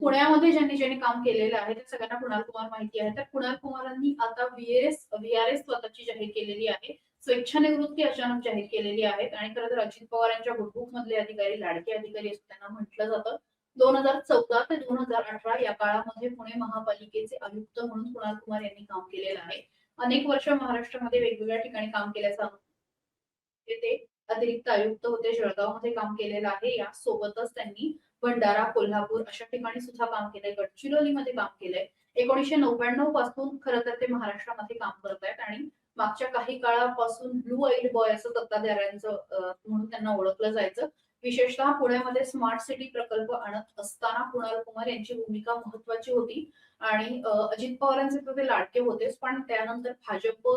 पुण्यामध्ये ज्यांनी काम केलेलं आहे त्या सगळ्यांना कुणाल कुमार माहिती आहे. तर कुणाल कुमारांनी आता व्हीआरएस स्वतःची जाहीर केलेली आहे. स्वेच्छानिवृत्ती अचानक जाहीर केलेली आहे आणि खरं तर अजित पवार यांच्या गुडबुक मधले अधिकारी, लाडके अधिकारी असं त्यांना म्हटलं जातं. 2014 ते 2018 या काळामध्ये पुणे महापालिकेचे आयुक्त म्हणून कुणाल कुमार यांनी काम केलेलं आहे. अनेक वर्ष महाराष्ट्रामध्ये वेगवेगळ्या ठिकाणी काम केल्याचा ते अतिरिक्त आयुक्त होते. जळगावमध्ये काम केलेलं आहे. यासोबतच त्यांनी भंडारा, कोल्हापूर अशा ठिकाणी सुद्धा काम केलंय. गडचिरोलीमध्ये काम केलंय. 1999 पासून खरं तर ते महाराष्ट्रामध्ये काम करतायत आणि मागच्या काही काळापासून ब्लू आईड बॉय असं सत्ताधाऱ्यांचं म्हणून त्यांना ओळखलं जायचं. विशेषतः पुण्यामध्ये स्मार्ट सिटी प्रकल्प आणत असताना कुणाल कुमार यांची भूमिका महत्वाची होती आणि अजित पवारांचे तर ते लाडके होतेच, पण त्यानंतर भाजप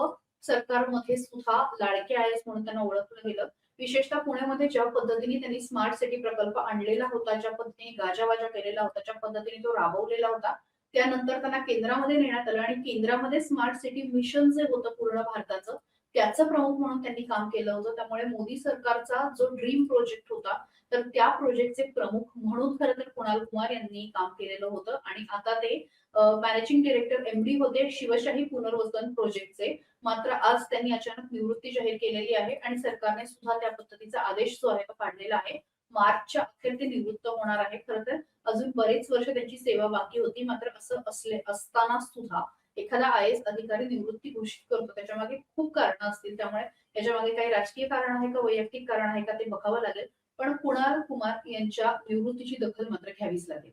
सरकारमध्ये सुद्धा लाडके आय म्हणून त्यांना ओळखलं गेलं. विशेषतः पुण्यामध्ये ज्या पद्धतीने त्यांनी स्मार्ट सिटी प्रकल्प आणलेला होता, ज्या पद्धतीने गाजावाजा केलेला होता, ज्या पद्धतीने तो राबवलेला होता, त्यानंतर त्यांना केंद्रामध्ये नेण्यात आलं आणि केंद्रामध्ये स्मार्ट सिटी मिशन जे होतं पूर्ण भारताचं, त्याचं प्रमुख म्हणून त्यांनी काम केलं होतं. त्यामुळे मोदी सरकारचा जो ड्रीम प्रोजेक्ट होता, तर त्या प्रोजेक्टचे प्रमुख म्हणून खरं तर कुणाल कुमार यांनी काम केलेलं होतं आणि आता ते मॅनेजिंग डायरेक्टर एमडी होते शिवशाही पुनर्वसन प्रोजेक्टचे. मात्र आज त्यांनी अचानक निवृत्ती जाहीर केलेली आहे आणि सरकारने सुद्धा त्या पद्धतीचा आदेश जो आहे तो काढलेला आहे. मार्चच्या अखेर ते निवृत्त होणार आहे. खरं तर अजून बरेच वर्ष त्यांची सेवा बाकी होती. मात्र असं असताना सुद्धा एखादा आय-एस अधिकारी निवृत्ती घोषित करतो त्याच्यामागे खूप कारणं असतील. त्यामुळे याच्यामागे काही राजकीय कारण आहे का वैयक्तिक कारण आहे का ते बघावं लागेल. पण कुणाल कुमार यांच्या निवृत्तीची दखल मात्र घ्यावीच लागेल.